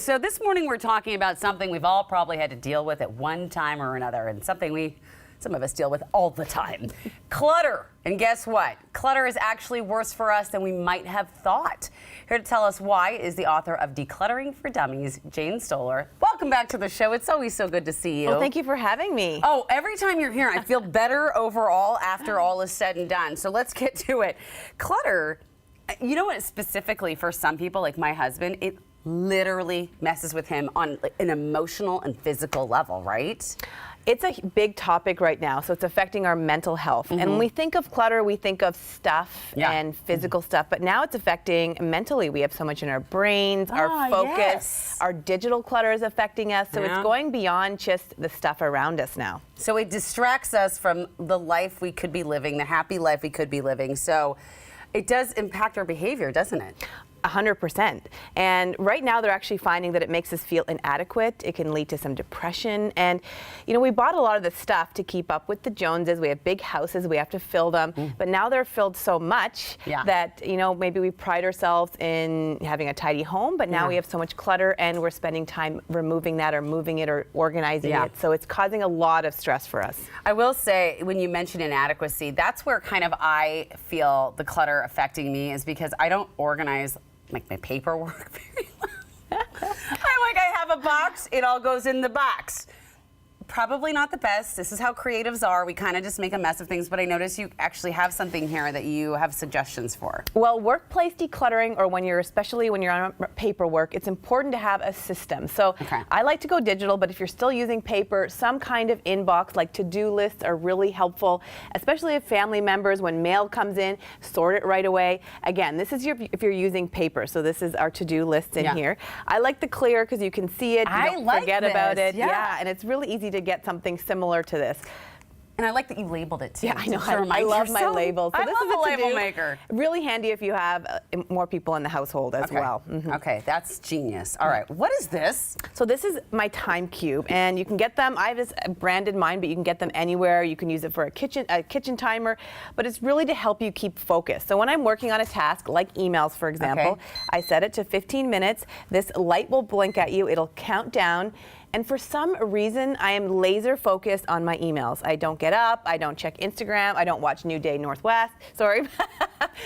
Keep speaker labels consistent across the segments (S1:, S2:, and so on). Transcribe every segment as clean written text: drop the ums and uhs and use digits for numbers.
S1: So this morning we're talking about something we've all probably had to deal with at one time or another, and something some of us deal with all the time. Clutter. And guess what? Clutter is actually worse for us than we might have thought. Here to tell us why is the author of Decluttering for Dummies, Jane Stoller. Welcome back to the show. It's always so good to see you.
S2: Well, thank you for having me.
S1: Oh, every time you're here, I feel better overall after all is said and done. So let's get to it. Clutter, you know what, specifically for some people, like my husband, it literally messes with him on an emotional and physical level, right?
S2: It's a big topic right now, so it's affecting our mental health. And when we think of clutter, we think of stuff and physical stuff, but now it's affecting mentally. We have so much in our brains, our focus, our digital clutter is affecting us, so it's going beyond just the stuff around us now.
S1: So it distracts us from the life we could be living, the happy life we could be living. So it does impact our behavior, doesn't it?
S2: 100%. And right now they're actually finding that it makes us feel inadequate. It can lead to some depression. And, you know, we bought a lot of the stuff to keep up with the Joneses. We have big houses, we have to fill them. But now they're filled so much that, you know, maybe we pride ourselves in having a tidy home, but now we have so much clutter and we're spending time removing that or moving it or organizing it. So it's causing a lot of stress for us.
S1: I will say, when you mention inadequacy, that's where kind of I feel the clutter affecting me, is because I don't organize like my paperwork very well. I have a box, it all goes in the box. Probably not the best. This is how creatives are. We kind of just make a mess of things, but I notice you actually have something here that you have suggestions for.
S2: Well, workplace decluttering, or especially when you're on paperwork, it's important to have a system. So I like to go digital, but if you're still using paper, some kind of inbox like to-do lists are really helpful, especially if family members, when mail comes in, sort it right away. Again, this is if you're using paper, so this is our to-do list in here. I like the clear because you can see it, you don't forget about it. Yeah, and it's really easy to get something similar to this.
S1: And I like that you labeled it too.
S2: Yeah, I know. I love my labels. So
S1: I love a label maker.
S2: Really handy if you have more people in the household as well.
S1: Okay, that's genius. All right, what is this?
S2: So this is my time cube, and you can get them. I have this branded mine, but you can get them anywhere. You can use it for a kitchen timer, but it's really to help you keep focus. So when I'm working on a task, like emails, for example, I set it to 15 minutes. This light will blink at you. It'll count down. And for some reason, I am laser focused on my emails. I don't get up, I don't check Instagram, I don't watch New Day Northwest. Sorry.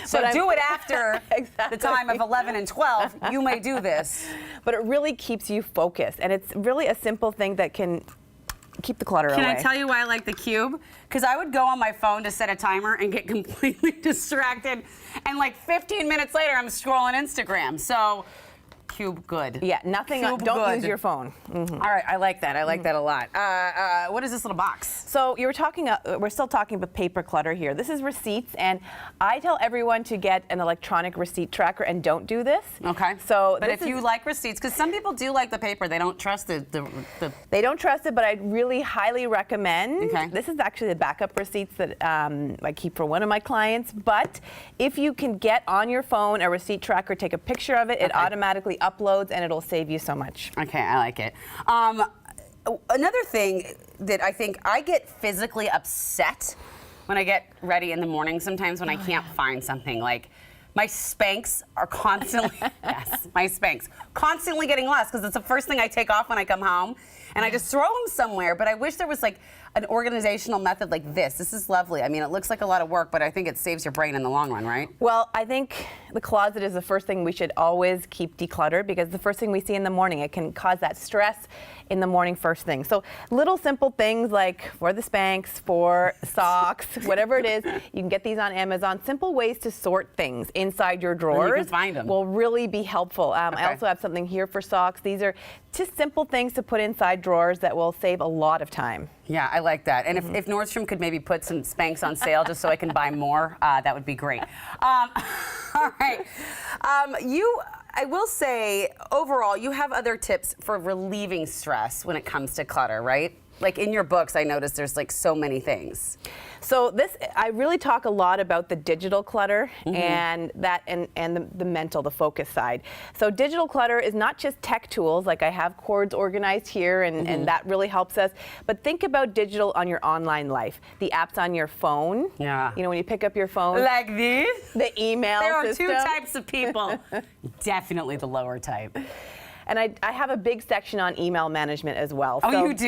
S1: So do it after the time of 11 and 12. You may do this.
S2: But it really keeps you focused. And it's really a simple thing that can keep the clutter away.
S1: Can I tell you why I like the cube? Because I would go on my phone to set a timer and get completely distracted. And like 15 minutes later, I'm scrolling Instagram. So cube good.
S2: Yeah, nothing. Don't use your phone.
S1: All right, I like that. I like that a lot. What is this little box?
S2: So you were talking. We're still talking about paper clutter here. This is receipts, and I tell everyone to get an electronic receipt tracker and don't do this.
S1: Okay.
S2: So,
S1: but if you like receipts, because some people do like the paper, they don't trust the.
S2: They don't trust it, but I really highly recommend. This is actually the backup receipts that I keep for one of my clients. But if you can get on your phone a receipt tracker, take a picture of it, it automatically uploads, and it'll save you so much.
S1: Okay, I like it. Another thing that I think I get physically upset when I get ready in the morning sometimes when I can't find something. Like my Spanx are constantly, my Spanx, constantly getting lost because it's the first thing I take off when I come home. And I just throw them somewhere, but I wish there was like an organizational method like this. This is lovely. I mean, it looks like a lot of work, but I think it saves your brain in the long run, right?
S2: Well, I think the closet is the first thing we should always keep decluttered, because the first thing we see in the morning, it can cause that stress in the morning first thing. So little simple things like for the Spanx, for socks, whatever it is, you can get these on Amazon. Simple ways to sort things inside your drawers
S1: you can find them.
S2: Will really be helpful. I also have something here for socks. These are just simple things to put inside drawers that will save a lot of time.
S1: Yeah, I like that. And if Nordstrom could maybe put some Spanx on sale just so I can buy more, that would be great. All right. I will say, overall, you have other tips for relieving stress when it comes to clutter, right? Like in your books, I noticed there's like so many things.
S2: So I really talk a lot about the digital clutter and the mental, the focus side. So digital clutter is not just tech tools, like I have cords organized here, and that really helps us. But think about digital on your online life. The apps on your phone.
S1: Yeah.
S2: You know, when you pick up your phone.
S1: Like these?
S2: The email
S1: system.
S2: system.
S1: There are two types of people. Definitely the lower type.
S2: And I have a big section on email management as well.
S1: Oh,
S2: so
S1: you do?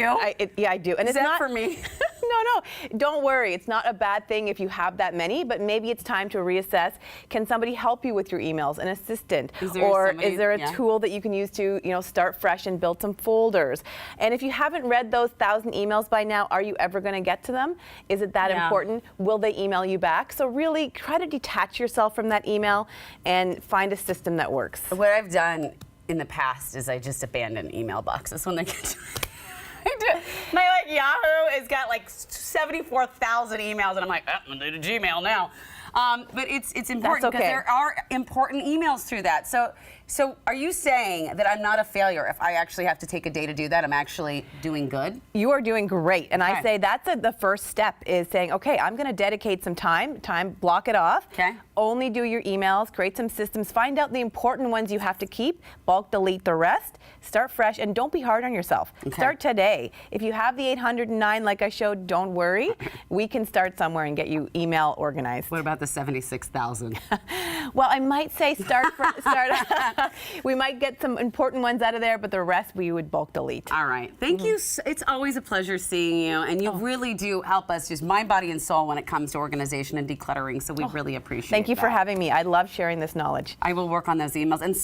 S2: Yeah, I do. And
S1: Is
S2: it's
S1: that
S2: not
S1: for me?
S2: No, don't worry. It's not a bad thing if you have that many, but maybe it's time to reassess. Can somebody help you with your emails, an assistant? Is there a tool that you can use to, start fresh and build some folders? And if you haven't read those 1,000 emails by now, are you ever going to get to them? Is it that important? Will they email you back? So really try to detach yourself from that email and find a system that works.
S1: What I've done in the past is I just abandon email boxes when they get to my Yahoo has got 74,000 emails, and I'm like, I'm gonna do the Gmail now. But it's important because there are important emails through that. So are you saying that I'm not a failure if I actually have to take a day to do that? I'm actually doing good?
S2: You are doing great. And I say that's the first step is saying, okay, I'm going to dedicate some time, block it off.
S1: Okay.
S2: Only do your emails, create some systems, find out the important ones you have to keep, bulk delete the rest, start fresh, and don't be hard on yourself. Okay. Start today. If you have the 809 like I showed, don't worry. We can start somewhere and get you email organized.
S1: What about the 76,000?
S2: Well, I might say start. We might get some important ones out of there, but the rest we would bulk delete.
S1: All right. Thank you. It's always a pleasure seeing you, and you really do help us just mind, body, and soul when it comes to organization and decluttering, so we really appreciate it.
S2: Thank you for having me. I love sharing this knowledge.
S1: I will work on those emails. And